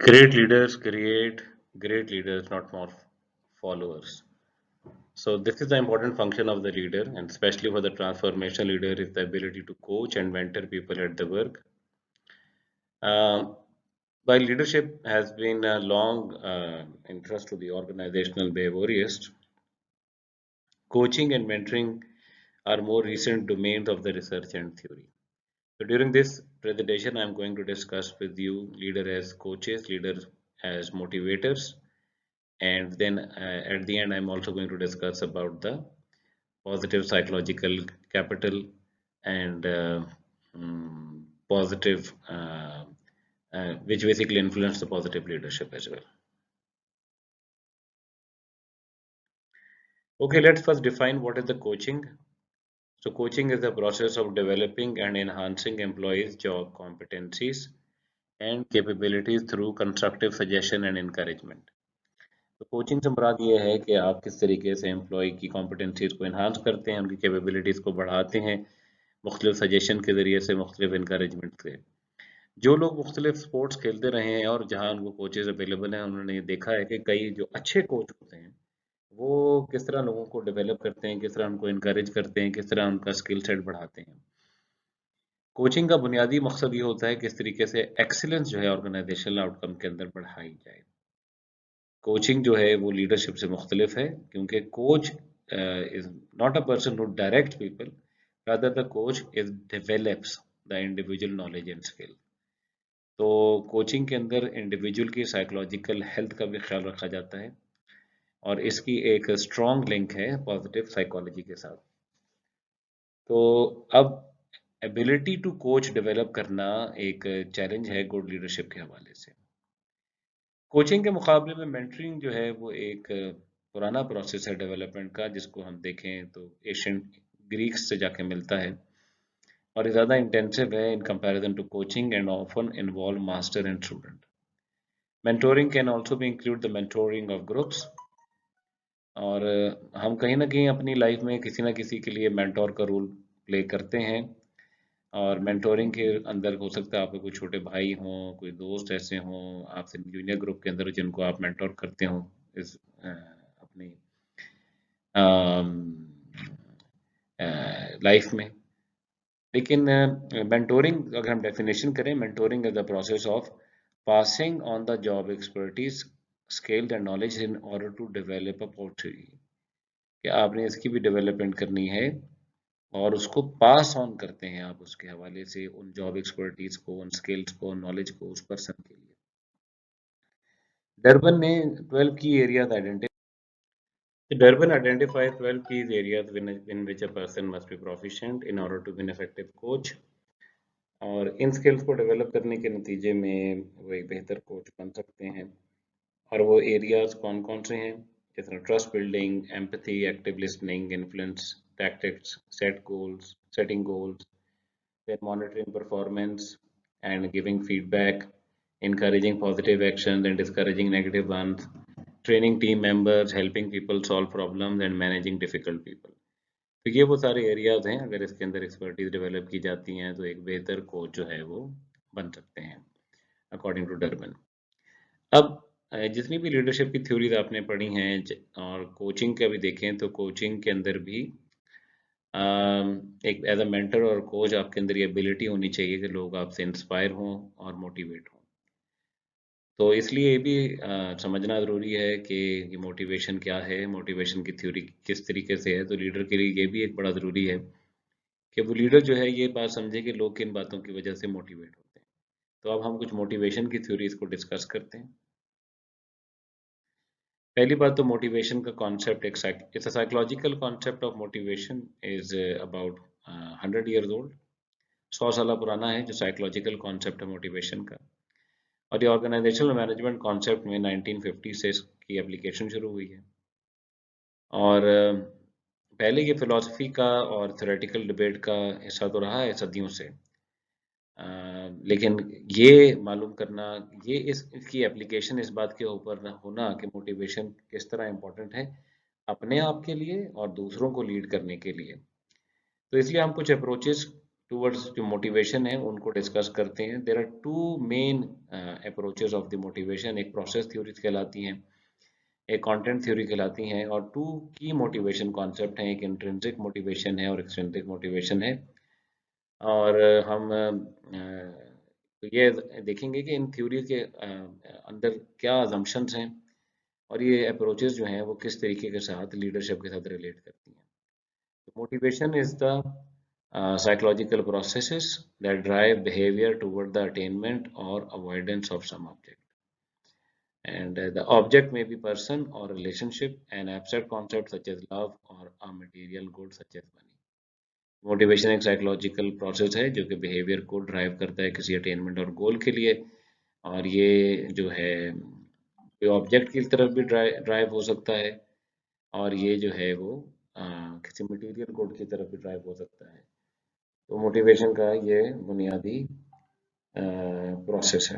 Great leaders create great leaders, not more followers. So this is the important function of the leader, and especially for the transformation leader, is the ability to coach and mentor people at the work. Uh, while leadership has been a long interest to the organizational behaviorist, coaching and mentoring are more recent domains of the research and theory. So during this presentation, I'm going to discuss with you leader as coaches, leaders as motivators, and then at the end I'm also going to discuss about the positive psychological capital and positive which basically influence the positive leadership as well. Okay, let's first define what is the coaching. So coaching is the process of developing and enhancing employees job competencies and capabilities through constructive suggestion and encouragement. तो coaching से मुराद ये है कि आप किस तरीके से employ की कॉम्पिटेंसीज को इन्हांस करते हैं, उनकी कैपेबिलिटीज़ को बढ़ाते हैं मुख्तलिफ सजेशन के ज़रिए से, मुख्तलिफ इनकरेजमेंट से। जो लोग मुख्तलिफ स्पोर्ट्स खेलते रहे हैं और जहाँ उनको कोचेज़ अवेलेबल हैं, उन्होंने ये देखा है कि कई जो अच्छे कोच होते हैं, वो किस तरह लोगों को डेवलप करते हैं, किस तरह उनको इनकरेज करते हैं, किस तरह उनका स्किल सेट बढ़ाते हैं। कोचिंग का बुनियादी मकसद ये होता है किस तरीके से एक्सीलेंस जो है ऑर्गेनाइजेशनल आउटकम के अंदर बढ़ाई जाए। कोचिंग जो है वो लीडरशिप से मुख्तलिफ है क्योंकि coach is not a person who direct people, rather the coach is develops the individual knowledge and skill. तो कोचिंग के अंदर इंडिविजुअल की साइकोलॉजिकल हेल्थ का भी ख्याल रखा जाता है और इसकी एक स्ट्रॉन्ग लिंक है पॉजिटिव साइकोलॉजी के साथ। तो अब एबिलिटी टू कोच डेवलप करना एक चैलेंज है गुड लीडरशिप के हवाले से। कोचिंग के मुकाबले में मेंटरिंग जो है वो एक पुराना प्रोसेस है डेवलपमेंट का, जिसको हम देखें तो एशियंट ग्रीक्स से जाके मिलता है और ये ज़्यादा इंटेंसिव है in comparison to coaching and often involve master and student. Mentoring can also be include the mentoring of groups और हम कहीं ना कहीं अपनी लाइफ में किसी ना किसी के लिए मेंटोर का रोल प्ले करते हैं और मेंटोरिंग के अंदर हो सकता है आपके कोई छोटे भाई हों, कोई दोस्त ऐसे हों आपसे जूनियर ग्रुप के अंदर जिनको आप मेंटोर करते हो इस अपनी लाइफ में। लेकिन मेंटोरिंग अगर हम डेफिनेशन करें, mentoring is the process of passing on the job expertise skill and knowledge in order to develop a portfolio, कि आपने इसकी भी डेवलपमेंट करनी है और उसको पास ऑन करते हैं आप उसके हवाले से उन जॉब एक्सपर्टीज को, उन स्किल्स को, नॉलेज को उस पर्सन के लिए। डर्बन ने 12 की एरियाज आइडेंटिफाई डर्बन आइडेंटिफाई 12 की areas in which a person must be proficient in order to be an effective coach, और इन स्किल्स को डेवलप करने के नतीजे में वो एक बेहतर कोच बन सकते हैं। और वो एरियाज कौन कौन से हैं, जिस तरह trust building, empathy, active listening, influence tactics, setting goals, then monitoring performance and giving feedback, encouraging positive actions and discouraging negative ones, training team members, helping people solve problems and managing difficult people। तो ये वो सारे areas हैं, अगर इसके अंदर expertise develop की जाती हैं तो एक बेहतर कोच जो है वो बन सकते हैं अकॉर्डिंग टू डर्बन। अब जितनी भी लीडरशिप की थ्योरीज आपने पढ़ी हैं और कोचिंग का भी देखें तो कोचिंग के अंदर भी एक एज अ मेंटर और कोच आपके अंदर ये एबिलिटी होनी चाहिए कि लोग आपसे इंस्पायर हों और मोटिवेट हों। तो इसलिए ये भी समझना ज़रूरी है कि ये मोटिवेशन क्या है, मोटिवेशन की थ्योरी किस तरीके से है। तो लीडर के लिए ये भी एक बड़ा ज़रूरी है कि वो लीडर जो है ये बात समझे कि लोग किन बातों की वजह से मोटिवेट होते हैं। तो अब हम कुछ मोटिवेशन की थ्योरीज को डिस्कस करते हैं। पहली बात तो मोटिवेशन का कॉन्सेप्ट एक it's a psychological concept of motivation is about 100 years old। 100 साल पुराना है जो साइकोलॉजिकल कॉन्सेप्ट है मोटिवेशन का, और ये ऑर्गेनाइजेशनल मैनेजमेंट कॉन्सेप्ट में 1950 से इसकी एप्लीकेशन शुरू हुई है। और पहले ये फिलॉसफी का और थ्योरेटिकल डिबेट का हिस्सा तो रहा है सदियों से, लेकिन ये मालूम करना, ये इसकी एप्लीकेशन इस बात के ऊपर होना कि मोटिवेशन किस तरह इम्पोर्टेंट है अपने आप के लिए और दूसरों को लीड करने के लिए। तो इसलिए हम कुछ अप्रोचेस टूवर्ड्स जो मोटिवेशन है उनको डिस्कस करते हैं। There are two main approaches of the motivation, एक प्रोसेस थ्योरीज कहलाती हैं, एक कंटेंट थ्योरी कहलाती हैं, और टू की मोटिवेशन कॉन्सेप्ट हैं, एक इंट्रिंसिक मोटिवेशन है और एक्सट्रिंसिक मोटिवेशन है। और हम तो ये देखेंगे कि इन थ्योरी के अंदर क्या अजम्पशंस हैं और ये अप्रोचेस जो हैं वो किस तरीके के साथ लीडरशिप के साथ रिलेट करती हैं। Motivation is the psychological processes that drive behavior toward the attainment or avoidance of some object. And the object may be person or relationship, an abstract concept such as love or a material good such as money. Motivation एक psychological process है जो कि behaviour को drive करता है किसी attainment और गोल के लिए, और ये जो है कोई ऑब्जेक्ट की तरफ भी ड्राइव हो सकता है, और ये जो है वो किसी मटेरियल गुड की तरफ भी ड्राइव हो सकता है। तो मोटिवेशन का ये बुनियादी प्रोसेस है।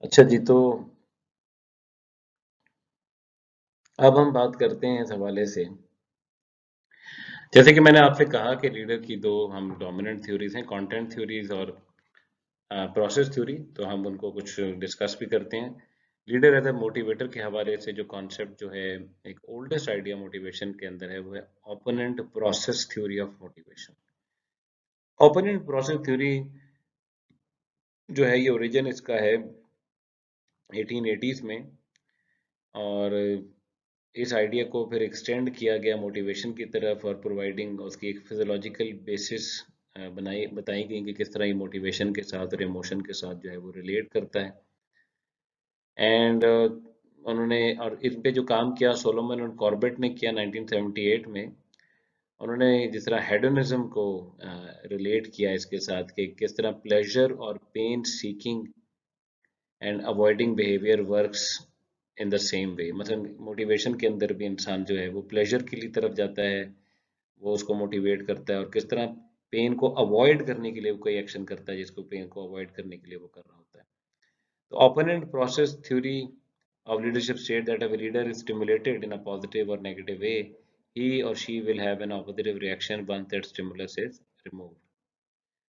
अच्छा जी, तो अब हम बात करते हैं इस हवाले से, जैसे कि मैंने आपसे कहा कि लीडर की दो हम डोमिनेंट थ्योरीज हैं, कंटेंट थ्योरीज और प्रोसेस थ्योरी, तो हम उनको कुछ डिस्कस भी करते हैं। लीडर एज ए मोटिवेटर के हवाले से जो कॉन्सेप्ट जो है एक ओल्डेस्ट आइडिया मोटिवेशन के अंदर है वो है opponent process theory of motivation. Opponent process theory जो है ये ओरिजिन इसका है 1880s में, और इस आइडिया को फिर एक्सटेंड किया गया मोटिवेशन की तरफ और प्रोवाइडिंग उसकी एक फिजियोलॉजिकल बेसिस बताई गई कि किस तरह ये मोटिवेशन के साथ और इमोशन के साथ जो है वो रिलेट करता है। एंड उन्होंने और इन पे जो काम किया सोलोमन और कॉर्बेट ने किया 1978 में। उन्होंने जिस तरह हेडोनिज्म को रिलेट किया इसके साथ कि किस तरह प्लेजर और pain seeking and avoiding behaviour works in the same way. मतलब मोटिवेशन के अंदर भी इंसान जो है वो प्लेजर की तरफ जाता है, वो उसको मोटिवेट करता है, और किस तरह पेन को अवॉइड करने के लिए वो कोई एक्शन करता है जिसको पेन को अवॉइड करने के लिए वो कर रहा होता है। तो opponent process theory of leadership state that if a leader is stimulated in a positive or negative way, he or she will have an opposite reaction once that stimulus is removed.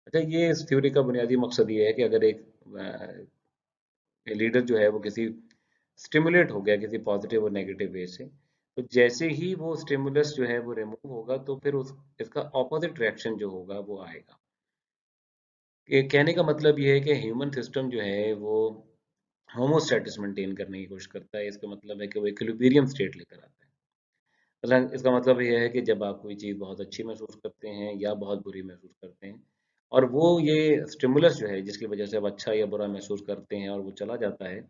अच्छा, ये इस theory का बुनियादी मकसद ये है कि अगर एक लीडर जो है वो किसी स्टिमुलेट हो गया किसी पॉजिटिव और नेगेटिव वे से, तो जैसे ही वो स्टिमुलस जो है वो रिमूव होगा तो फिर उस इसका ऑपोजिट रिएक्शन जो होगा वो आएगा। ये कहने का मतलब ये है कि ह्यूमन सिस्टम जो है वो होमोस्टैटिस मेंटेन करने की कोशिश करता है। इसका मतलब है कि वो इक्विलिब्रियम स्टेट लेकर आता है। मतलब इसका मतलब ये है कि जब आप कोई चीज़ बहुत अच्छी महसूस करते हैं या बहुत बुरी महसूस करते हैं, और वो ये स्टिमुलस जो है जिसकी वजह से आप अच्छा या बुरा महसूस करते हैं और वो चला जाता है,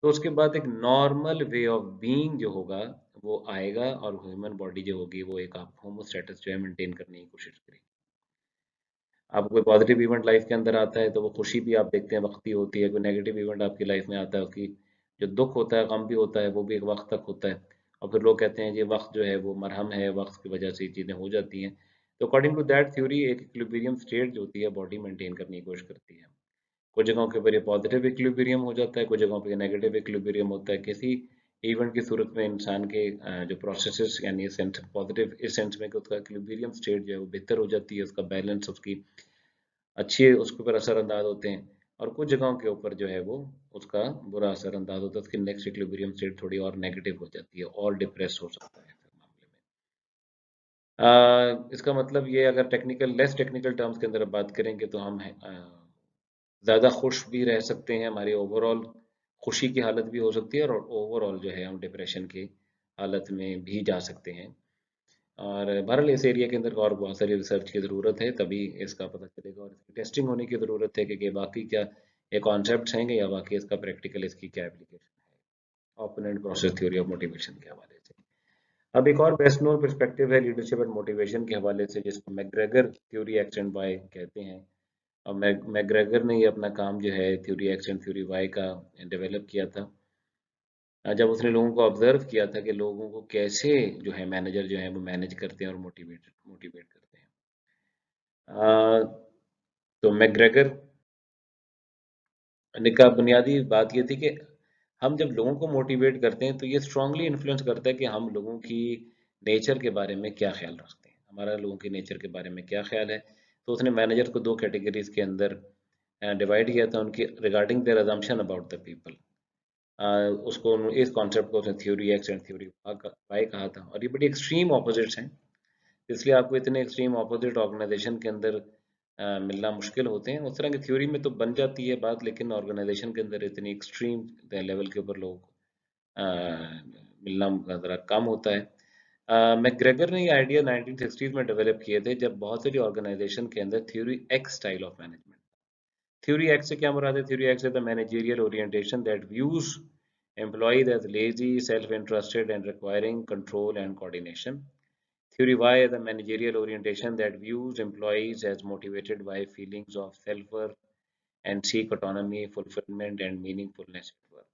तो उसके बाद एक नॉर्मल वे ऑफ बीइंग जो होगा वो आएगा, और ह्यूमन बॉडी जो होगी वो एक आप होमोस्टैटिस जो है मेंटेन करने की कोशिश करेगी। आपको कोई पॉजिटिव इवेंट लाइफ के अंदर आता है तो वो खुशी भी आप देखते हैं वक्ती होती है, कोई नेगेटिव इवेंट आपकी लाइफ में आता है उसकी जो दुख होता है, गम भी होता है, वो भी एक वक्त तक होता है, और फिर लोग कहते हैं ये वक्त जो है वो मरहम है, वक्त की वजह से ये चीज़ें हो जाती हैं। तो अकॉर्डिंग टू दैट थ्योरी एक इक्विलिब्रियम स्टेट जो होती है बॉडी मेंटेन करने की कोशिश करती है। कुछ जगहों के ऊपर ये पॉजिटिव इक्विलिब्रियम हो जाता है, कुछ जगहों पे नेगेटिव इक्विलिब्रियम होता है। किसी इवेंट की सूरत में इंसान के जो प्रोसेसेस यानी सेंस पॉजिटिव इस सेंस में कि उसका इक्विलिब्रियम स्टेट जो है वो बेहतर हो जाती है, उसका बैलेंस उसकी अच्छे उसके ऊपर असरअंदाज होते हैं, और कुछ जगहों के ऊपर जो है वो उसका बुरा असरअंदाज होता है, उसकी नेक्स्ट इक्विलिब्रियम स्टेट थोड़ी और नेगेटिव हो जाती है और डिप्रेस हो सकता है फिर मामले में। इसका मतलब ये अगर टेक्निकल लेस टेक्निकल टर्म्स के अंदर बात करेंगे तो हम ज़्यादा खुश भी रह सकते हैं, हमारी ओवरऑल खुशी की हालत भी हो सकती है, और ओवरऑल जो है हम डिप्रेशन की हालत में भी जा सकते हैं। और बहरहाल इस एरिया के अंदर और बहुत सारी रिसर्च की ज़रूरत है, तभी इसका पता चलेगा, और इसकी टेस्टिंग होने की ज़रूरत है कि बाकी क्या ये कॉन्सेप्ट्स हैं या बाकी इसका प्रैक्टिकल इसकी क्या एप्लीकेशन है opponent process theory of motivation के हवाले से। अब एक और बेस्ट नोन पर्सपेक्टिव है लीडरशिप एंड मोटिवेशन के हवाले से जिसको McGregor theory X and Y कहते हैं। और मैकग्रेगर ने ये अपना काम जो है theory X and theory Y का डेवलप किया था, जब उसने लोगों को ऑब्जर्व किया था कि लोगों को कैसे जो है मैनेजर जो है वो मैनेज करते हैं और मोटिवेट मोटिवेट करते हैं। तो मैकग्रेगर ने का बुनियादी बात ये थी कि हम जब लोगों को मोटिवेट करते हैं तो ये स्ट्रांगली इन्फ्लुएंस करता है कि हम लोगों की नेचर के बारे में क्या ख्याल रखते हैं, हमारा लोगों की नेचर के बारे में क्या ख्याल है। तो उसने मैनेजर को 2 कैटेगरीज़ के अंदर डिवाइड किया था, उनकी regarding their assumption about the people. उसको इस कॉन्सेप्ट को उसने theory X and theory Y कहा था, और ये बड़ी एक्सट्रीम ऑपोजिट्स हैं, इसलिए आपको इतने एक्सट्रीम ऑपोजिट ऑर्गेनाइजेशन के अंदर मिलना मुश्किल होते हैं। उस तरह की थ्योरी में तो बन जाती है बात, लेकिन ऑर्गेनाइजेशन के अंदर इतनी एक्सट्रीम लेवल के ऊपर लोग मिलना ज़रा कम होता है। मैकग्रेगर ने ये आइडिया 1960s में डेवलप किए थे, जब बहुत सारी ऑर्गेनाइजेशन के अंदर theory x style of management. Theory x से क्या मुराद है? Theory x is the managerial orientation that views employees as lazy, self-interested and requiring control and coordination. Theory Y is the managerial orientation that views employees as motivated by feelings of self-worth and seek autonomy, fulfillment and meaningfulness at work.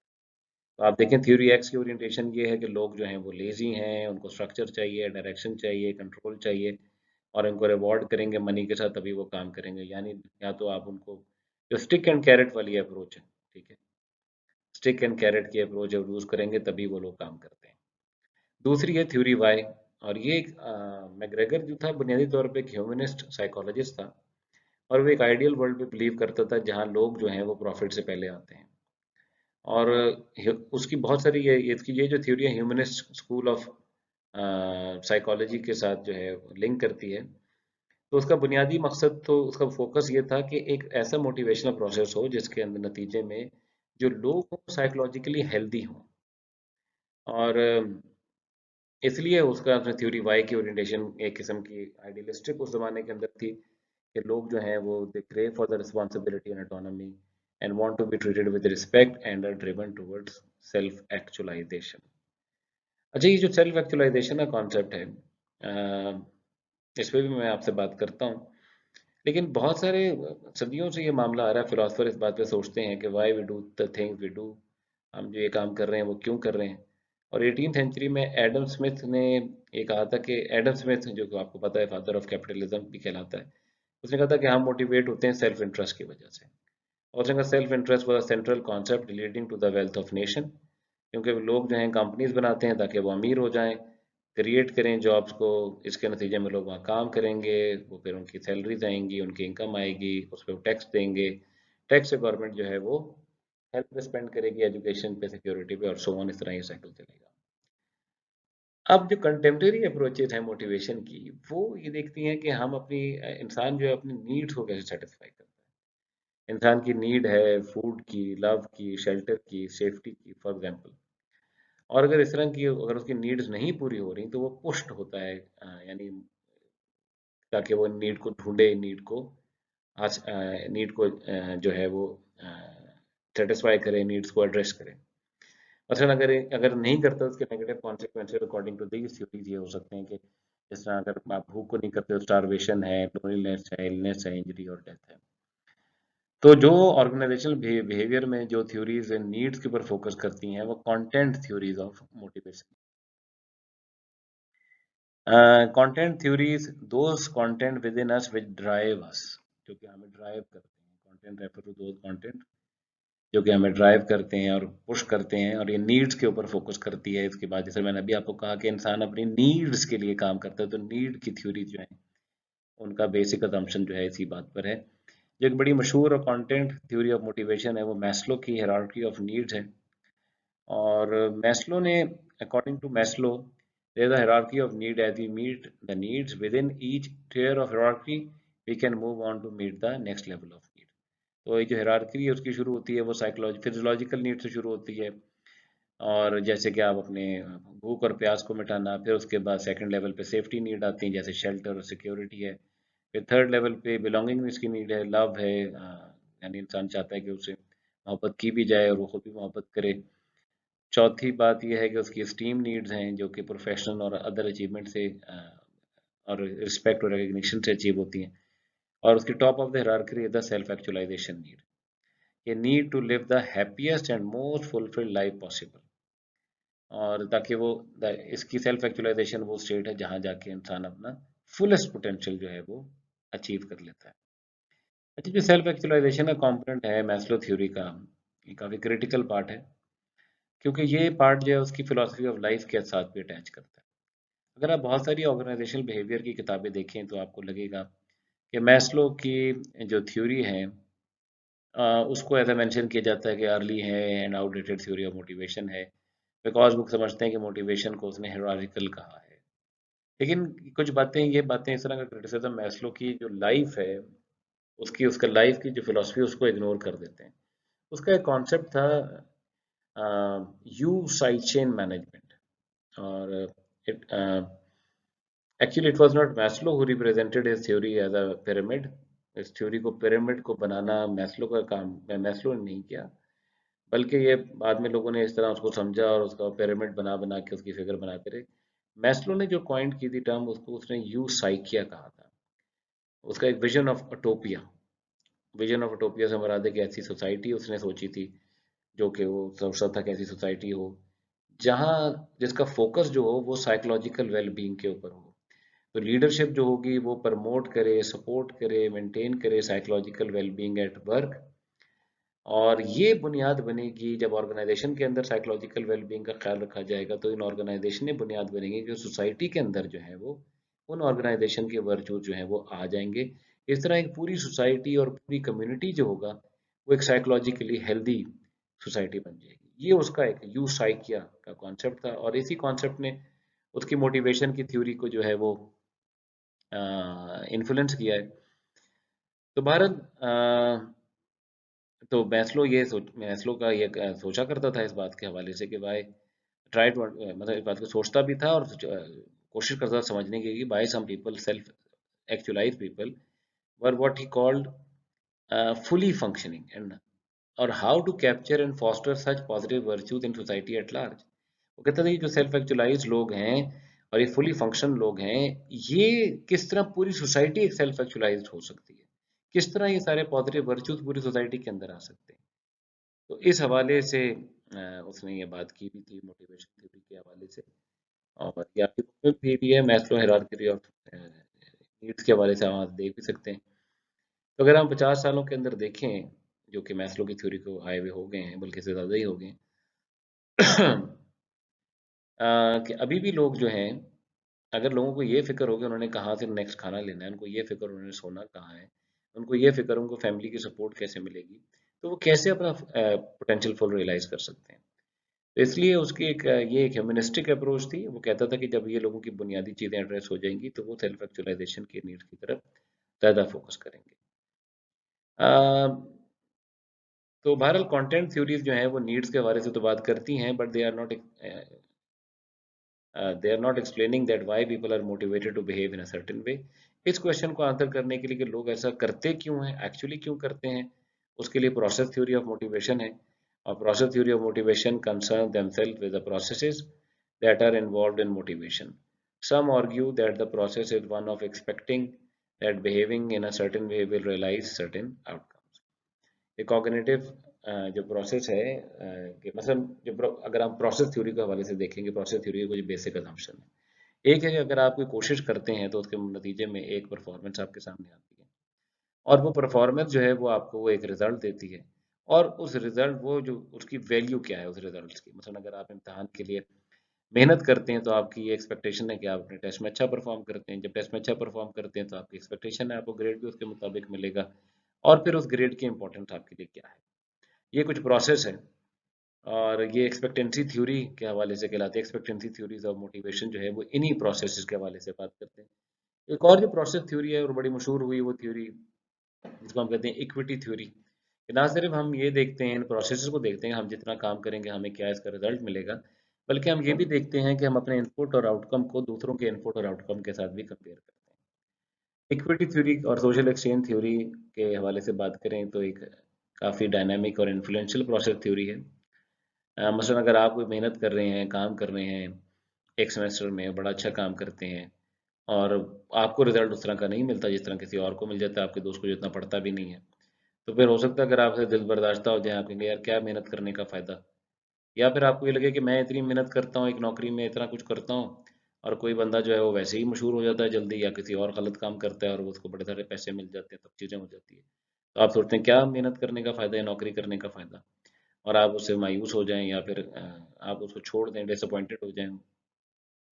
तो आप देखें theory x की orientation ये है कि लोग जो हैं वो लेजी हैं, उनको स्ट्रक्चर चाहिए, डायरेक्शन चाहिए, कंट्रोल चाहिए, और इनको रिवॉर्ड करेंगे मनी के साथ तभी वो काम करेंगे। यानी या तो आप उनको जो स्टिक एंड कैरेट वाली अप्रोच है, ठीक है, स्टिक एंड कैरेट की अप्रोच जब यूज़ करेंगे तभी वो लोग काम करते हैं। दूसरी है थ्योरी वाई, और ये मैकग्रेगर जो था बुनियादी तौर पे एक ह्यूमनिस्ट साइकोलॉजिस्ट था, और वो एक आइडियल वर्ल्ड पे बिलीव करता था जहाँ लोग जो हैं वो प्रॉफिट से पहले आते हैं। और उसकी बहुत सारी इसकी ये जो थ्योरी है ह्यूमनिस्ट स्कूल ऑफ साइकोलॉजी के साथ जो है लिंक करती है। तो उसका बुनियादी मकसद, तो उसका फोकस ये था कि एक ऐसा मोटिवेशनल प्रोसेस हो जिसके अंदर नतीजे में जो लोग हों साइकोलॉजिकली हेल्दी हों, और इसलिए उसका थ्योरी वाई की ओरिएंटेशन एक किस्म की आइडियलिस्टिक उस जमाने के अंदर थी कि लोग जो हैं वो they crave for the responsibility and autonomy and want to be treated with respect and are driven towards self actualization. अच्छा, ये जो सेल्फ एक्चुअलाइजेशन का कॉन्सेप्ट है, इस पे भी मैं आपसे बात करता हूँ, लेकिन बहुत सारे सदियों से ये मामला आ रहा है, फिलोसफर इस बात पे सोचते हैं कि why we do the things we do, हम जो ये काम कर रहे हैं वो क्यों कर रहे हैं। और 18th सेंचुरी में एडम स्मिथ ने ये कहा था कि एडम स्मिथ, जो कि आपको पता है फादर ऑफ कैपिटलिज्म भी कहलाता है, उसने कहा था कि हम मोटिवेट होते हैं सेल्फ इंटरेस्ट की वजह से। और उसने कहा self interest was a central concept leading to the wealth of nation, क्योंकि लोग जो हैं कंपनीज बनाते हैं ताकि वो अमीर हो जाएं, क्रिएट करें जॉब्स को, इसके नतीजे में लोग वहाँ काम करेंगे, वो फिर उनकी सैलरीज आएंगी, उनकी इनकम आएगी, उस पर टैक्स देंगे, टैक्स से गवर्नमेंट जो है वो हेल्थ पे स्पेंड करेगी, एजुकेशन पे, सिक्योरिटी पे, और सो ऑन, इस तरह ये साइकिल चलेगा। अब जो कंटेम्प्रेरी अप्रोचेज हैं मोटिवेशन की, वो ये देखती हैं कि हम अपनी इंसान जो है अपनी नीड्स को कैसे सेटिस्फाई करता है। इंसान की नीड है फूड की, लव की, शेल्टर की, सेफ्टी की, फॉर एग्जाम्पल। और अगर इस तरह की अगर उसकी नीड्स नहीं पूरी हो रही तो वो पुष्ट होता है, यानी ताकि वो नीड को ढूंढे, नीड को जो है वो सेटिस्फाई करे, नीड्स को एड्रेस करे। मसलन अगर अगर नहीं करता उसके negative consequences according to these theories ये हो सकते हैं कि जिस तरह अगर आप भूख को नहीं करते हो, स्टारवेशन है, लोनलीनेस है, इलनेस है, इंजरी और डेथ है। तो जो ऑर्गेनाइजेशनल बिहेवियर में जो थ्योरीज नीड्स के ऊपर फोकस करती हैं वो content theories of motivation. Content theories those content within us which drive us, जो कि हमें ड्राइव करते हैं। Content refer to those content जो कि हमें ड्राइव करते हैं और पुश करते हैं, और ये नीड्स के ऊपर फोकस करती है। इसके बाद जैसे मैंने अभी आपको कहा कि इंसान अपनी नीड्स के लिए काम करता है, तो नीड की थ्योरी जो है उनका बेसिक असम्पशन जो है इसी बात पर है। जो एक बड़ी मशहूर और कंटेंट थ्योरी ऑफ मोटिवेशन है वो मैस्लो की हायरार्की ऑफ नीड्स है। और मैस्लो ने, according to Maslow, there is a hierarchy of need. As we meet the needs within each tier of hierarchy, we can move on to meet the next level of need. तो ये जो hierarchy है उसकी शुरू होती है वो physiological need से शुरू होती है, और जैसे कि आप अपने भूख और प्यास को मिटाना, फिर उसके बाद सेकंड लेवल पे सेफ्टी नीड आती है जैसे शेल्टर और सिक्योरिटी है, फिर थर्ड लेवल पे बिलोंगिंग की नीड है, लव है, यानी इंसान चाहता है कि उसे मोहब्बत की भी जाए और वो खुद भी मोहब्बत करे। चौथी बात यह है कि उसकी स्टीम नीड्स हैं जो कि प्रोफेशनल और अदर अचीवमेंट से और रिस्पेक्ट और रिकग्निशन से अचीव होती हैं। और उसकी top of the hierarchy is the self actualization need, ये need to live the happiest and most fulfilled life possible. और ताकि वो इसकी सेल्फ एक्चुअलाइजेशन वो स्टेट है जहां जाके इंसान अपना फुलेस्ट पोटेंशियल जो है वो अचीव कर लेता है। अच्छा, जो सेल्फ एक्चुअलाइजेशन का कंपोनेंट है मैस्लो थ्योरी का, ये काफी क्रिटिकल पार्ट है, क्योंकि ये पार्ट जो है उसकी फिलोसफी ऑफ लाइफ के साथ भी अटैच करता है। अगर आप बहुत सारी ऑर्गेनाइजेशनल बिहेवियर की किताबें देखें तो आपको लगेगा कि मैस्लो की जो थ्योरी है उसको ऐसा मेंशन किया जाता है कि अर्ली है and outdated theory of motivation है, बिकॉज वो समझते हैं कि मोटिवेशन को उसने हियरार्किकल कहा है। लेकिन कुछ बातें, ये बातें इस तरह का क्रिटिसिज्म मैस्लो की जो लाइफ है उसकी, उसका लाइफ की जो फिलोसफी उसको इग्नोर कर देते हैं। उसका एक कॉन्सेप्ट था यू साइड चेन मैनेजमेंट, और it actually it was not Maslow who represented his theory as a pyramid. इस थ्योरी को पिरामिड को बनाना मैस्लो का काम, मैस्लो ने नहीं किया, बल्कि ये बाद में लोगों ने इस तरह उसको समझा और उसका पिरामिड बना बना के उसकी फिगर बनाते रहे। मैस्लो ने जो कॉइंट की थी टर्म, उसको उसने यू साइकिया कहा था। उसका एक विजन ऑफ अटोपिया, विजन ऑफ अटोपिया से मुराद है कि ऐसी सोसाइटी उसने सोची थी, जो कि वो सोचता था कि ऐसी सोसाइटी हो जहाँ जिसका फोकस जो हो वो साइकोलॉजिकल वेलबींग के ऊपर हो। तो लीडरशिप जो होगी वो प्रमोट करे, सपोर्ट करे, मेंटेन करे साइकोलॉजिकल वेलबींग एट वर्क। और ये बुनियाद बनेगी जब ऑर्गेनाइजेशन के अंदर साइकोलॉजिकल वेलबींग का ख्याल रखा जाएगा, तो इन ऑर्गेनाइजेशन बुनियाद बनेंगी कि सोसाइटी के अंदर जो है वो उन ऑर्गेनाइजेशन के वर्चूज जो है वो आ जाएंगे। इस तरह एक पूरी सोसाइटी और पूरी कम्युनिटी जो होगा वो एक साइकोलॉजिकली हेल्दी सोसाइटी बन जाएगी। ये उसका एक यू साइकिया का कॉन्सेप्ट था, और इसी कॉन्सेप्ट ने उसकी मोटिवेशन की थ्योरी को जो है वो इन्फ्लुएंस किया है। तो भारत तो मैस्लो का ये सोचा करता था इस बात के हवाले से कि भाई ट्राई टू, मतलब इस बात को सोचता भी था और कोशिश करता था समझने की कि by some people self actualize people were what he called fully functioning, and or how to capture and foster such positive virtues in society at large। वो कहता था कि जो सेल्फ एक्चुअलाइज लोग हैं और ये फुली फंक्शन लोग हैं, ये किस तरह पूरी सोसाइटी एक सेल्फ एक्चुअलाइज हो सकती है, किस तरह ये सारे पॉजिटिव वर्च्यूज पूरी सोसाइटी के अंदर आ सकते हैं। तो इस हवाले से उसने ये बात की भी थी मोटिवेशन थ्योरी के हवाले से। और ये आपकी बुक में भी है, मैस्लो हायरार्की ऑफ नीड्स के हवाले से हम आज देख भी सकते हैं। तो अगर हम 50 सालों के अंदर देखें, जो कि मैस्लो की थ्योरी को आए हुए हो गए हैं, बल्कि इससे ज़्यादा ही हो गए हैं कि अभी भी लोग जो हैं, अगर लोगों को ये फिक्र हो कि उन्होंने कहाँ से नेक्स्ट खाना लेना है, उनको ये फिक्र उन्होंने सोना कहाँ है, उनको ये फिक्र उनको फैमिली की सपोर्ट कैसे मिलेगी, तो वो कैसे अपना पोटेंशियल फुल रियलाइज कर सकते हैं। तो इसलिए उसकी एक ये एक ह्यूमनिस्टिक अप्रोच थी। वो कहता था कि जब ये लोगों की बुनियादी चीज़ें एड्रेस हो जाएंगी तो वो सेल्फ एक्चुअलाइजेशन की नीड्स की तरफ ज़्यादा फोकस करेंगे। तो बहरहाल कंटेंट थ्योरीज जो हैं वो नीड्स के बारे से तो बात करती हैं, but they are not explaining that why people are motivated to behave in a certain way. इस क्वेश्चन को आंसर करने के लिए कि लोग ऐसा करते क्यों हैं, एक्चुअली क्यों करते हैं, उसके लिए प्रोसेस थ्योरी ऑफ मोटिवेशन है। और process theory of motivation concern themselves with the processes that are involved in motivation. Some argue that the process is one of expecting that behaving in a certain way will realize certain outcomes। ये cognitive जो process है कि मतलब अगर हम process theory के हवाले से देखेंगे, प्रोसेस थ्योरी के कुछ बेसिक असम्पशन है। एक है कि अगर आप कोई कोशिश करते हैं तो उसके नतीजे में एक परफॉर्मेंस आपके सामने आती है, और वो परफॉर्मेंस जो है वो आपको वो एक रिजल्ट देती है। और उस रिजल्ट वो जो उसकी वैल्यू क्या है उस रिजल्ट की, मतलब अगर आप इम्तहान के लिए मेहनत करते हैं तो आपकी ये एक्सपेक्टेशन है कि आप अपने टेस्ट में अच्छा परफॉर्म करते हैं। जब टेस्ट में अच्छा परफॉर्म करते हैं तो आपकी एक्सपेक्टेशन है आपको ग्रेड भी उसके मुताबिक मिलेगा, और फिर उस ग्रेड की इंपॉर्टेंस आपके लिए क्या है। ये कुछ प्रोसेस है, और ये एक्सपेक्टेंसी थ्योरी के हवाले से कहलाती है। एक्सपेक्टेंसी थ्योरीज ऑफ मोटिवेशन जो है वो इन्हीं प्रोसेस के हवाले से बात करते हैं। एक और जो प्रोसेस थ्योरी है और बड़ी मशहूर हुई वो थ्योरी, जिसको हम कहते हैं इक्विटी थ्योरी। ना सिर्फ हम ये देखते हैं, इन प्रोसेस को देखते हैं हम जितना काम करेंगे हमें क्या इसका रिजल्ट मिलेगा, बल्कि हम ये भी देखते हैं कि हम अपने इनपुट और आउटकम को दूसरों के इनपुट और आउटकम के साथ भी कंपेयर करते हैं। इक्विटी थ्योरी और सोशल एक्सचेंज थ्योरी के हवाले से बात करें तो एक काफ़ी डायनामिक और इन्फ्लुएंशियल प्रोसेस थ्योरी है। मसलन अगर आप कोई मेहनत कर रहे हैं, काम कर रहे हैं, एक सेमेस्टर में बड़ा अच्छा काम करते हैं, और आपको रिजल्ट उस तरह का नहीं मिलता जिस तरह किसी और को मिल जाता है, आपके दोस्त को जितना पढ़ता भी नहीं है, तो फिर हो सकता है अगर आपसे दिल बर्दाश्त हो जाए, आप कहेंगे यार क्या मेहनत करने का फ़ायदा। या फिर आपको ये लगे कि मैं इतनी मेहनत करता हूँ, एक नौकरी में इतना कुछ करता हूँ, और कोई बंदा जो है वो वैसे ही मशहूर हो जाता है जल्दी, या किसी और गलत काम करता है और वो उसको बड़े सारे पैसे मिल जाते हैं, तब चीज़ें हो जाती है। तो आप सोचते हैं क्या मेहनत करने का फ़ायदा है, नौकरी करने का फ़ायदा, और आप उससे मायूस हो जाएं, या फिर आप उसको छोड़ दें, डिसअपॉइंटेड हो जाएं।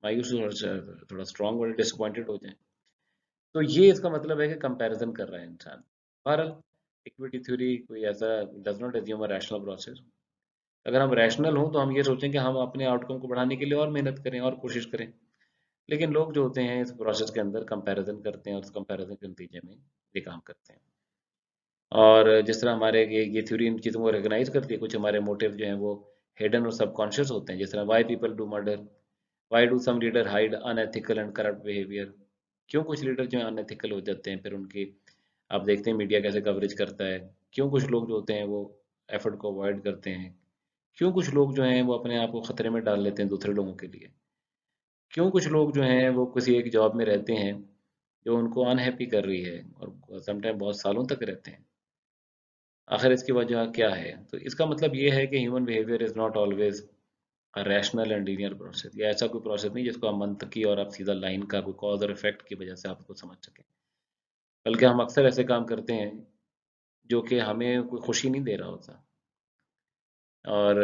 मायूस थोड़ा स्ट्रॉन्ग वर्ड, डिसअपॉइंटेड हो जाए। तो ये इसका मतलब है कि कंपैरिजन कर रहा है इंसान। बहरहाल इक्विटी थ्योरी कोई ऐसा does not assume a rational process. अगर हम रैशनल हों तो हम ये सोचें कि हम अपने आउटकम को बढ़ाने के लिए और मेहनत करें और कोशिश करें। लेकिन लोग जो होते हैं इस प्रोसेस के अंदर कंपैरिजन करते हैं और उस कंपैरिजन के नतीजे में ये काम करते हैं। और जिस तरह हमारे ये थ्योरी इन चीज़ों को रिकॉग्नाइज करती है, कुछ हमारे मोटिव जो हैं वो हिडन और सबकॉन्शियस होते हैं। जिस तरह why people do murder, why do some leader hide unethical and corrupt behaviour. क्यों कुछ लीडर जो है अनएथिकल हो जाते हैं, फिर उनकी आप देखते हैं मीडिया कैसे कवरेज करता है। क्यों कुछ लोग जो होते हैं वो एफर्ट को अवॉइड करते हैं। क्यों कुछ लोग जो हैं वो अपने आप को खतरे में डाल लेते हैं दूसरे लोगों के लिए। क्यों कुछ लोग जो हैं वो किसी एक जॉब में रहते हैं जो उनको अनहैप्पी कर रही है और समटाइम बहुत सालों तक रहते हैं। आखिर इसकी वजह क्या है? तो इसका मतलब ये है कि human behaviour is not always a rational and linear process. ये ऐसा कोई प्रोसेस नहीं जिसको आप मंतकी और आप सीधा लाइन का कोई कॉज और इफेक्ट की वजह से आप उसको समझ सकें। बल्कि हम अक्सर ऐसे काम करते हैं जो कि हमें कोई खुशी नहीं दे रहा होता। और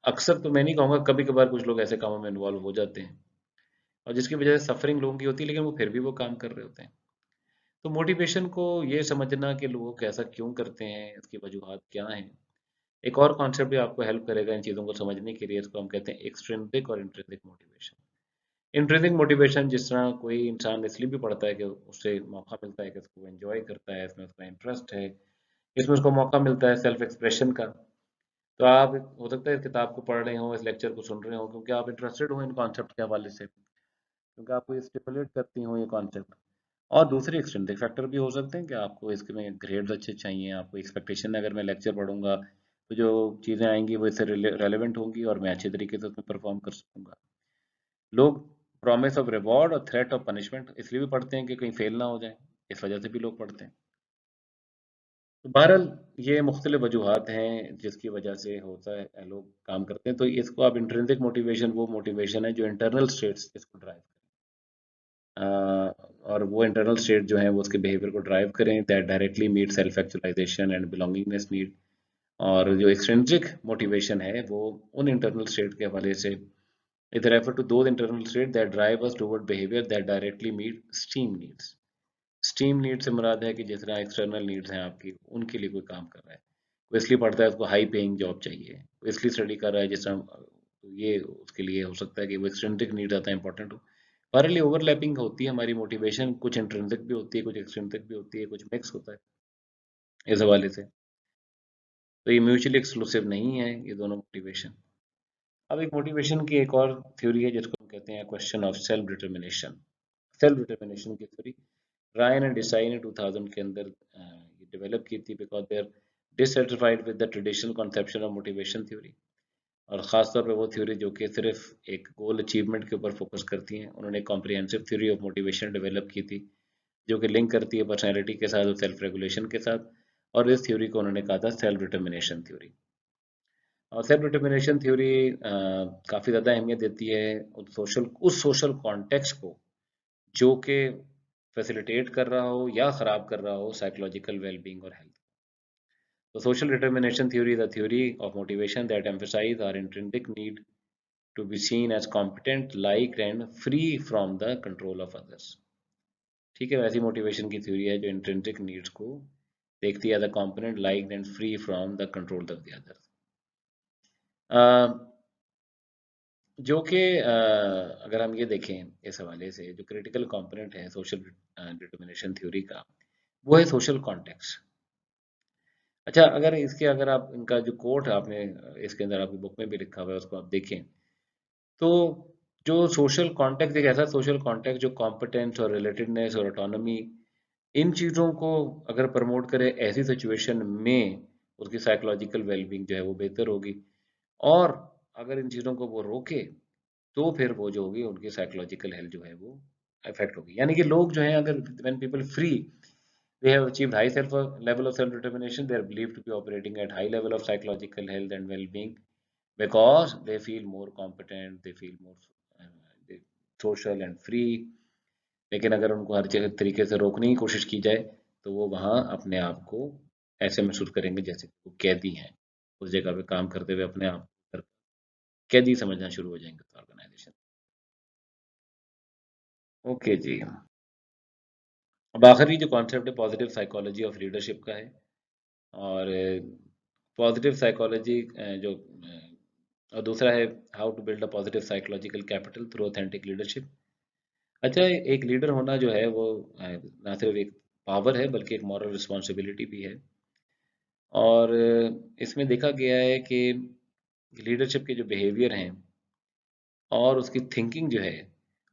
अक्सर तो मैं नहीं कहूँगा, कभी-कभार कुछ लोग ऐसे कामों में इन्वॉल्व हो जाते हैं और जिसकी वजह से सफरिंग लोगों की होती है, लेकिन वो फिर भी वो काम कर रहे होते हैं। तो मोटिवेशन को ये समझना कि लोग ऐसा क्यों करते हैं, इसकी वजूहात क्या हैं। एक और कॉन्सेप्ट भी आपको हेल्प करेगा इन चीज़ों को समझने के लिए, इसको हम कहते हैं एक्सट्रिंसिक और इंट्रिंसिक मोटिवेशन। इंट्रिंसिक मोटिवेशन जिस तरह कोई इंसान इसलिए भी पढ़ता है कि उससे मौका मिलता है कि उसको एंजॉय करता है, इसमें उसका इंटरेस्ट है, इसमें उसको मौका मिलता है सेल्फ एक्सप्रेशन का। तो आप हो सकता है इस किताब को पढ़ रहे हो, इस लेक्चर को सुन रहे हो क्योंकि आप इंटरेस्टेड हो इन कॉन्सेप्ट के हवाले से, क्योंकि आपको ये स्टिमुलेट करती हो ये कॉन्सेप्ट। और दूसरे एक्सटेंडिंग फैक्टर भी हो सकते हैं कि आपको इसमें ग्रेड्स अच्छे चाहिए, आपको एक्सपेक्टेशन है अगर मैं लेक्चर पढ़ूंगा तो जो चीज़ें आएंगी वो इससे रेलेवेंट होंगी और मैं अच्छे तरीके से उसमें परफॉर्म कर सकूंगा। लोग प्रॉमिस ऑफ रिवॉर्ड और थ्रेट ऑफ पनिशमेंट इसलिए भी पढ़ते हैं कि कहीं फेल ना हो जाए, इस वजह से भी लोग पढ़ते हैं। तो बहरहाल ये मुख्तलिफ वजूहात हैं जिसकी वजह से होता है लोग काम करते हैं। तो इसको आप इंट्रिंसिक मोटिवेशन वो मोटिवेशन है जो इंटरनल स्टेट्स इसको ड्राइव और वो इंटरनल स्टेट जो है वो उसके बिहेवियर को ड्राइव करें, that directly meet self actualization and belongingness need. और जो एक्सट्रिंसिक मोटिवेशन है वो उन इंटरनल स्टेट के हवाले से it refer to those internal state that drive us toward behaviour that directly meet esteem needs. Esteem need से मुराद है कि जिस तरह एक्सटर्नल नीड्स हैं आपकी, उनके लिए कोई काम कर रहा है, वो इसलिए पढ़ता है उसको हाई पेइंग जॉब चाहिए, वो इसलिए स्टडी कर रहा है जिस तरह ये उसके लिए हो सकता है कि वो एक्सट्रिंसिक नीड ज़्यादा इंपॉर्टेंट हो। पारली ओवरलैपिंग होती है हमारी मोटिवेशन, कुछ इंट्रिंसिक भी होती है, कुछ एक्सट्रिंसिक भी होती है, कुछ मिक्स होता है इस हवाले से। तो ये म्यूचुअली एक्सक्लूसिव नहीं है ये दोनों मोटिवेशन। अब एक मोटिवेशन की एक और थ्योरी है जिसको हम कहते हैं question of self determination. Self determination की थ्योरी रायन एंड डिसाई ने 2000 के अंदर ये डेवलप की थी because they are dissatisfied with the traditional conception of motivation theory. और ख़ास तौर पे वो थ्योरी जो कि सिर्फ एक गोल अचीवमेंट के ऊपर फोकस करती हैं। उन्होंने comprehensive theory of motivation develop की थी जो कि लिंक करती है पर्सनैलिटी के साथ और सेल्फ रेगुलेशन के साथ। और इस थ्योरी को उन्होंने कहा था सेल्फ डिटर्मिनेशन थ्योरी। और सेल्फ डिटर्मिनेशन थ्योरी काफ़ी ज़्यादा अहमियत देती है उस सोशल कॉन्टेक्स्ट को जो कि फैसिलिटेट कर रहा हो या ख़राब कर रहा हो साइकोलॉजिकल वेलबींग और हेल्थ। तो social determination theory is a theory of motivation that emphasizes our intrinsic need to be seen as competent, liked and free from the control of others। ठीक है, वैसी मोटिवेशन की थ्योरी है जो intrinsic needs को देखती है as a component like and free from the control of the other. जो कि अगर हम ये देखें इस हवाले से जो क्रिटिकल कंपोनेंट है सोशल डिटर्मिनेशन थ्योरी का, वो है सोशल कॉन्टेक्स्ट। अच्छा, अगर आप इनका जो कोट आपने इसके अंदर आपकी बुक में भी लिखा हुआ है उसको आप देखें, तो जो सोशल कॉन्टेक्स्ट एक ऐसा सोशल कॉन्टेक्स्ट जो कॉम्पिटेंस और रिलेटेडनेस और ऑटोनॉमी इन चीज़ों को अगर प्रमोट करे, ऐसी सिचुएशन में उसकी साइकोलॉजिकल वेलबींग जो है वो बेहतर होगी। और अगर इन चीज़ों को वो रोके तो फिर वो जो होगी उनकी साइकोलॉजिकल हेल्थ जो है वो अफेक्ट होगी। यानी कि लोग जो हैं अगर when people free they have achieved high self level of self determination, they are believed to be operating at high level of psychological health and well being because they feel more competent, they feel more they social and free। लेकिन अगर उनको हर जगह तरीके से रोकने की कोशिश की जाए तो वो वहाँ अपने आप को ऐसे महसूस करेंगे जैसे कि वो कैदी हैं, उस जगह पे काम करते हुए अपने आप को कैदी समझना शुरू हो जाएंगे ऑर्गेनाइजेशन। ओके जी। अब आखिरी जो कॉन्सेप्ट है पॉजिटिव साइकोलॉजी ऑफ लीडरशिप का है। और पॉजिटिव साइकोलॉजी जो और दूसरा है how to build a positive psychological capital through authentic leadership. अच्छा, एक लीडर होना जो है वो ना सिर्फ एक पावर है बल्कि एक मॉरल रिस्पॉन्सिबिलिटी भी है। और इसमें देखा गया है कि लीडरशिप के जो बिहेवियर हैं और उसकी थिंकिंग जो है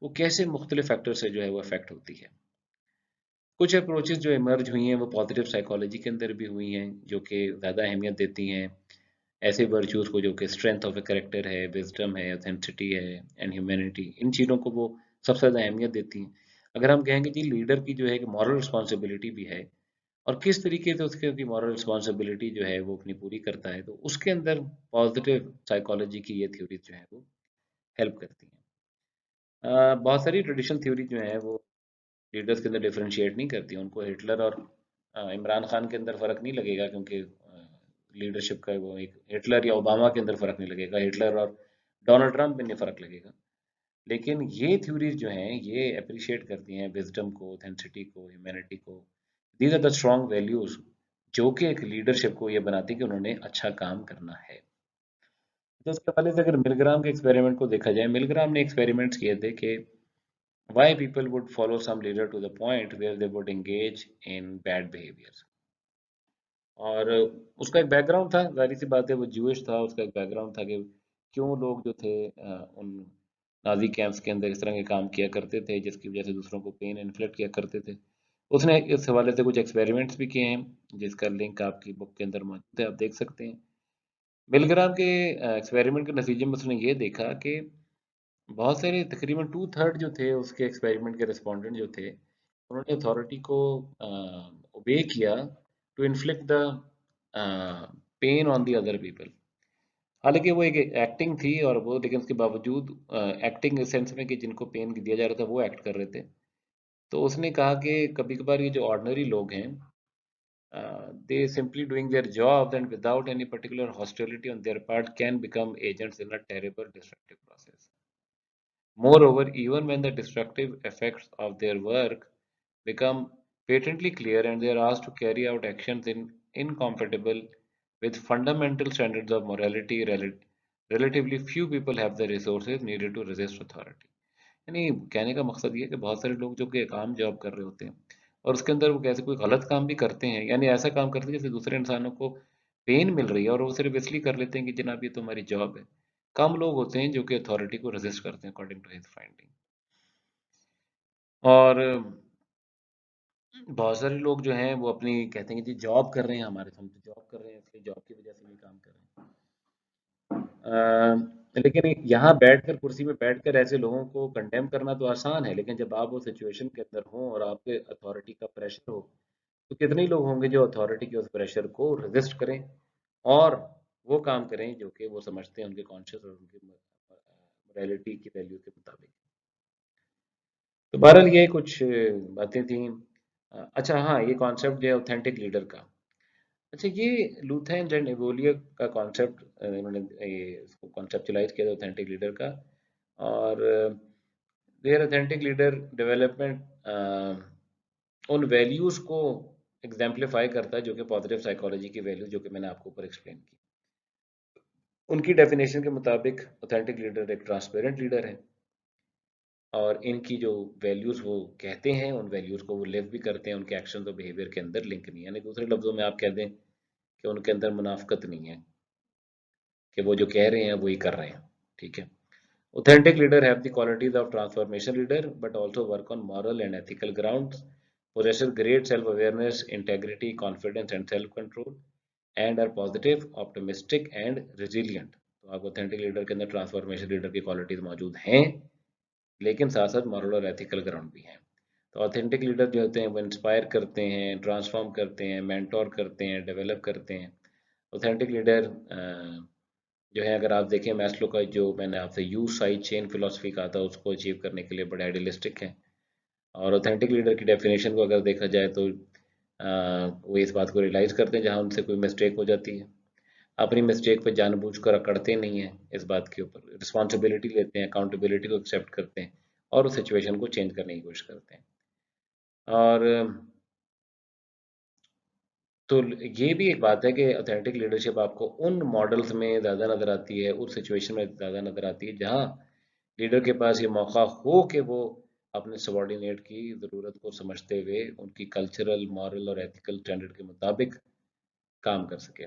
वो कैसे मुख्तलिफ फैक्टर से जो है वो अफेक्ट होती है। कुछ अप्रोचेस जो इमर्ज हुई हैं वो पॉजिटिव साइकोलॉजी के अंदर भी हुई हैं जो कि ज़्यादा अहमियत देती हैं ऐसे वर्चूज़ को जो कि स्ट्रेंथ ऑफ ए करेक्टर है, विजडम है, ऑथेंटिसिटी है एंड ह्यूमैनिटी, इन चीज़ों को वो सबसे ज़्यादा अहमियत देती हैं। अगर हम कहेंगे जी लीडर की जो है एक मॉरल रिस्पॉन्सिबिलिटी भी है और किस तरीके से उसकी मॉरल रिस्पॉन्सिबिलिटी जो है वो अपनी पूरी करता है, तो उसके अंदर पॉजिटिव साइकोलॉजी की ये थ्योरीज जो है वो हेल्प करती हैं। बहुत सारी ट्रेडिशनल थ्योरी जो है वो लीडर्स के अंदर डिफरेंशिएट नहीं करती। उनको हिटलर और इमरान खान के अंदर फ़र्क नहीं लगेगा क्योंकि लीडरशिप का वो एक हिटलर या ओबामा के अंदर फ़र्क नहीं लगेगा, हिटलर और डोनाल्ड ट्रंप में नहीं फ़र्क लगेगा। लेकिन ये थ्योरीज जो हैं ये अप्रिशिएट करती हैं विजडम को, ऑथेंटिसिटी को, ह्यूमैनिटी को। These are the strong values जो कि एक लीडरशिप को ये बनाती है कि उन्होंने अच्छा काम करना है। तो उसके हवाले से अगर मिलग्राम के एक्सपेरिमेंट को देखा जाए, मिलग्राम ने एक्सपेरिमेंट्स किए थे कि why people would follow some leader to the point where they would engage in bad behavior। और उसका एक बैकग्राउंड था, जाहिर सी बात है वो ज्यूइश था। उसका एक बैकग्राउंड था कि क्यों लोग जो थे उन नाजी कैंप्स के अंदर इस तरह के काम किया करते थे जिसकी वजह से दूसरों को पेन इन्फ्लिक्ट किया करते थे। उसने इस हवाले से कुछ एक्सपेरिमेंट्स भी किए हैं जिसका लिंक आपकी बुक के अंदर मौजूद है, आप देख सकते हैं। मिलग्राम के एक्सपेरिमेंट के नतीजे में उसने ये देखा कि बहुत सारे तकरीबन टू थर्ड जो थे उसके एक्सपेरिमेंट के रिस्पोंडेंट जो थे उन्होंने अथॉरिटी को ओबे किया to inflict the pain on the other people. हालांकि वो एक एक्टिंग थी और वो, लेकिन उसके बावजूद एक्टिंग इस सेंस में कि जिनको पेन दिया जा रहा था वो एक्ट कर रहे थे। तो उसने कहा कि कभी कभार ये जो ऑर्डिनरी लोग हैं they simply doing their jobs and without any particular hostility on their part can become agents in a terrible destructive process. Moreover, even when the destructive effects of their work become patently clear and they are asked to carry out actions incompatible with fundamental standards of morality, relatively few people have the resources needed to resist authority। यानी कहने का मकसद ये है कि बहुत सारे लोग जो कि एक आम जॉब कर रहे होते हैं और उसके अंदर वो कैसे कोई गलत काम भी करते हैं, यानी ऐसा काम करते हैं जैसे दूसरे इंसानों को पेन मिल रही है और वो सिर्फ इसलिए कर लेते हैं कि जनाब ये तो हमारी जॉब है। कम लोग होते हैं जो कि अथॉरिटी को रेजिस्ट करते हैं अकॉर्डिंग टू हिज फाइंडिंग। और बहुत सारे लोग जो हैं वो अपनी कहते हैं कि जी जॉब कर रहे हैं, हमारे हम तो जॉब कर रहे हैं इसलिए जॉब की वजह से ये काम कर रहे हैं। लेकिन यहाँ बैठकर कुर्सी पे बैठकर ऐसे लोगों को कंडेम करना तो आसान है, लेकिन जब आप वो सिचुएशन के अंदर हों और आपके अथॉरिटी का प्रेशर हो तो कितने ही लोग होंगे जो अथॉरिटी के उस प्रेशर को रेजिस्ट करें और वो काम करें जो कि वो समझते हैं उनके कॉन्शियस और उनकी मोरालिटी की वैल्यू के मुताबिक। तो बहरहाल ये कुछ बातें थी। अच्छा हाँ, ये कॉन्सेप्ट जो है ऑथेंटिक लीडर का। अच्छा, ये लूथेन एंड एवोलिया का कॉन्सेप्ट इन्होंने ये इसको कॉन्सेप्चुलाइज किया था ऑथेंटिक लीडर का। और देयर ऑथेंटिक लीडर डेवलपमेंट उन वैल्यूज़ को एग्जाम्पलीफाई करता है जो कि पॉजिटिव साइकोलॉजी की वैल्यू जो कि मैंने आपको ऊपर एक्सप्लेन की। उनकी डेफिनेशन के मुताबिक ऑथेंटिक लीडर एक ट्रांसपेरेंट लीडर है और इनकी जो वैल्यूज़ वो कहते हैं उन वैल्यूज़ को वो लिव भी करते हैं, उनके एक्शन और बिहेवियर के अंदर लिंक नहीं है। यानी दूसरे लफ्ज़ों में आप कह दें कि उनके अंदर मुनाफकत नहीं है कि वो जो कह रहे हैं वही कर रहे हैं। ठीक है। Authentic leader have the qualities of transformation leader, but also work on moral and ethical grounds, possesses great self-awareness, integrity, confidence, and self-control, and are positive, optimistic, and resilient। तो आप authentic leader के अंदर transformation leader की qualities मौजूद हैं, लेकिन साथ साथ moral और ethical ground भी हैं। तो authentic leader जो होते हैं वो इंस्पायर करते हैं, ट्रांसफॉर्म करते हैं, मेंटोर करते हैं, डेवलप करते हैं। authentic leader जो है, अगर आप देखें मैस्लो का जो मैंने आपसे यू साइड चेन फिलोसफी कहा था उसको अचीव करने के लिए बड़े आइडियलिस्टिक हैं। और ऑथेंटिक लीडर की डेफिनेशन को अगर देखा जाए तो वो इस बात को रियलाइज़ करते हैं जहाँ उनसे कोई मिस्टेक हो जाती है, अपनी मिस्टेक पे जानबूझकर अकड़ते नहीं हैं, इस बात के ऊपर रिस्पॉन्सिबिलिटी लेते हैं, अकाउंटेबिलिटी को एक्सेप्ट करते हैं और उस सिचुएशन को चेंज करने की कोशिश करते हैं। और तो ये भी एक बात है कि ऑथेंटिक लीडरशिप आपको उन मॉडल्स में ज़्यादा नज़र आती है, उस सिचुएशन में ज़्यादा नज़र आती है जहाँ लीडर के पास ये मौका हो कि वो अपने सबॉर्डिनेट की ज़रूरत को समझते हुए उनकी कल्चरल, मॉरल और एथिकल स्टैंडर्ड के मुताबिक काम कर सके।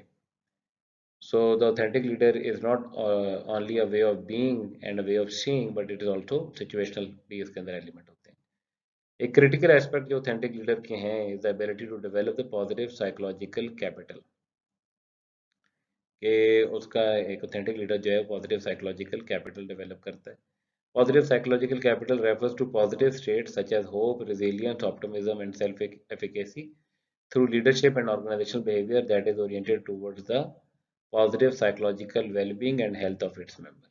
So the authentic leader is not only a way of being and a way of seeing, but it is also situational भी इसके अंदर एलिमेंट होते हैं। एक क्रिटिकल एस्पेक्ट जो ऑथेंटिक लीडर के हैं is the ability to develop the positive psychological capital, कि उसका एक ऑथेंटिक लीडर जो है पॉजिटिव साइकोलॉजिकल कैपिटल डेवलप करता है। Positive psychological capital refers to positive states such as hope, resilience, optimism, and self-efficacy through leadership and organizational behavior that is oriented towards the positive psychological well-being and health of its member.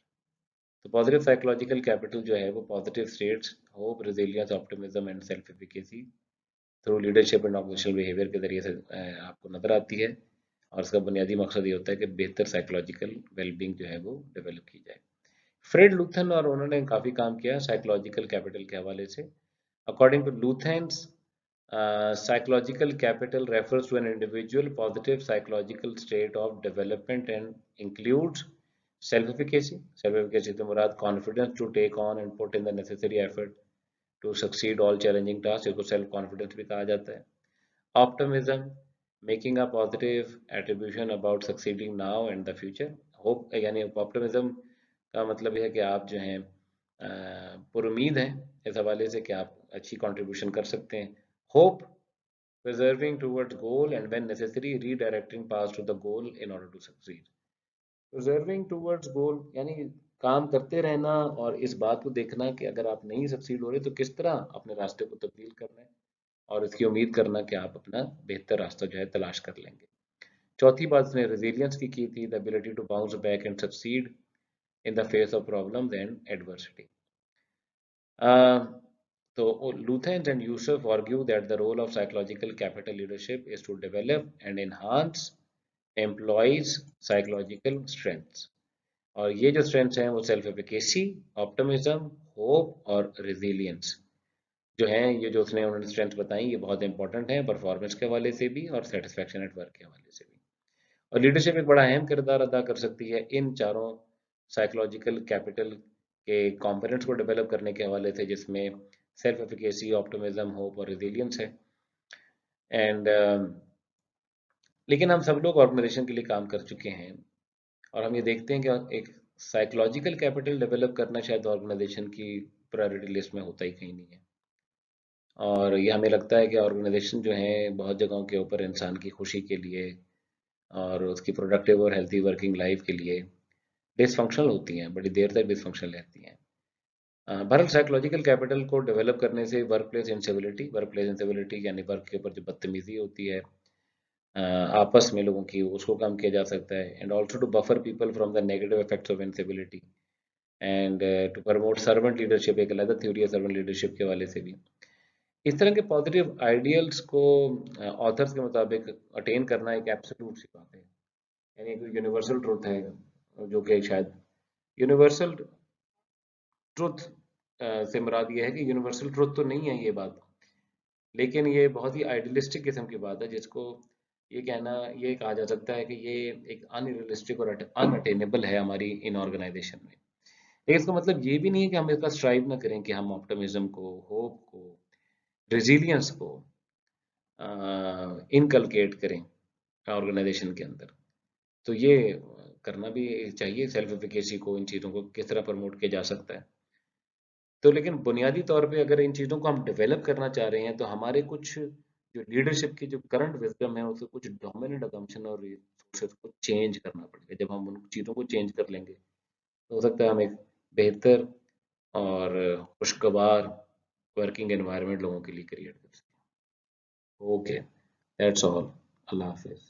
तो positive psychological capital जो है वो positive states, hope, resilience, optimism and self efficacy through leadership and organisational behaviour के जरिए से आपको नजर आती है। और इसका बुनियादी मकसद ये होता है कि बेहतर साइकोलॉजिकल वेलबींग जो है वो डेवलप की जाए। फ्रेड लूथन और उन्होंने काफ़ी काम किया साइकोलॉजिकल कैपिटल के हवाले से। According to Luthans, psychological capital refers to an individual positive psychological state of development and includes self-efficacy. Self-efficacy से मुराद confidence to take on and put in the necessary effort to succeed all challenging tasks, इसको self confidence भी कहा जाता है। Optimism, making a positive attribution about succeeding now and the future. Hope यानी optimism का मतलब यह है कि आप जो हैं पुरुमीद हैं इस हवाले से कि आप अच्छी कंट्रीब्यूशन कर सकते हैं। Hope, preserving towards goal and when necessary redirecting paths to the goal in order to succeed. Preserving towards goal यानी काम करते रहना और इस बात को देखना कि अगर आप नहीं सक्सीड हो रहे तो किस तरह अपने रास्ते को तब्दील करना है और इसकी उम्मीद करना कि आप अपना बेहतर रास्ता जो है तलाश कर लेंगे। चौथी बात उसने रेजिलियंस की थी, the ability to bounce back and succeed in the face of problems and adversity. So Luthans and Yusuf argue that the role of psychological capital leadership is to develop and enhance employees' psychological strengths. और ये जो strengths हैं वो self efficacy, optimism, hope और resilience जो हैं, ये जो उसने उन्होंने स्ट्रेंथ बताई ये बहुत इंपॉर्टेंट है परफॉर्मेंस के हवाले से भी और सेटिस्फैक्शन एट वर्क के हवाले से भी। और लीडरशिप एक बड़ा अहम किरदार अदा कर सकती है इन चारों साइकोलॉजिकल कैपिटल के कंपोनेंट्स को डेवलप करने के हवाले से, जिसमें सेल्फ एफिकेसी, ऑप्टिमिज्म, होप और रेजिलियंस है। एंड लेकिन हम सब लोग ऑर्गेनाइजेशन के लिए काम कर चुके हैं और हम ये देखते हैं कि एक साइकोलॉजिकल कैपिटल डेवलप करना शायद ऑर्गेनाइजेशन की प्रायोरिटी लिस्ट में होता ही कहीं नहीं है। और ये हमें लगता है कि ऑर्गेनाइजेशन जो है बहुत जगहों के ऊपर इंसान की खुशी के लिए और उसकी प्रोडक्टिव और हेल्थी वर्किंग लाइफ के लिए डिसफंक्शनल होती हैं, बड़ी देर तक डिसफंक्शनल रहती हैं। बहरहाल साइकोलॉजिकल कैपिटल को डेवलप करने से वर्क प्लेस इंसिबिलिटी यानी वर्क के ऊपर जो बदतमीजी होती है आपस में लोगों की, उसको कम किया जा सकता है। And also to buffer people from the negative effects of incivility and to promote servant leadership, एक अलग थ्योरी है सर्वेंट लीडरशिप के हवाले से भी। इस तरह के पॉजिटिव आइडियल्स को ऑथर्स के मुताबिक अटेन करना एक एब्सोल्यूट सी बात है, यानी कोई यूनिवर्सल ट्रुथ है, जो कि शायद यूनिवर्सल ट्रुथ से मुराद ये है कि यूनिवर्सल ट्रुथ तो नहीं है ये बात, लेकिन ये बहुत ही आइडियलिस्टिक किस्म की बात है जिसको ये कहना, ये कहा जा सकता है कि ये एक अनरियलिस्टिक और अनअटेनेबल है हमारी इन ऑर्गेनाइजेशन में। लेकिन इसका मतलब ये भी नहीं है कि हम इसका स्ट्राइव ना करें कि हम ऑप्टिमिज्म को, होप को, रेजिलियंस को इनकलकेट करें ऑर्गेनाइजेशन के अंदर। तो ये करना भी चाहिए, सेल्फ एफिकेसी को, इन चीज़ों को किस तरह प्रमोट किया जा सकता है। तो लेकिन बुनियादी तौर पे अगर इन चीज़ों को हम डेवलप करना चाह रहे हैं तो हमारे कुछ जो लीडरशिप की जो करंट विजडम है उससे कुछ डोमिनेंट असम्पशन और रिसोर्सेज को चेंज करना पड़ेगा। जब हम उन चीज़ों को चेंज कर लेंगे तो हो सकता है हम एक बेहतर और खुशगवार वर्किंग एनवायरनमेंट लोगों के लिए क्रिएट कर सकें। Okay, that's all. अल्लाह हाफिज़।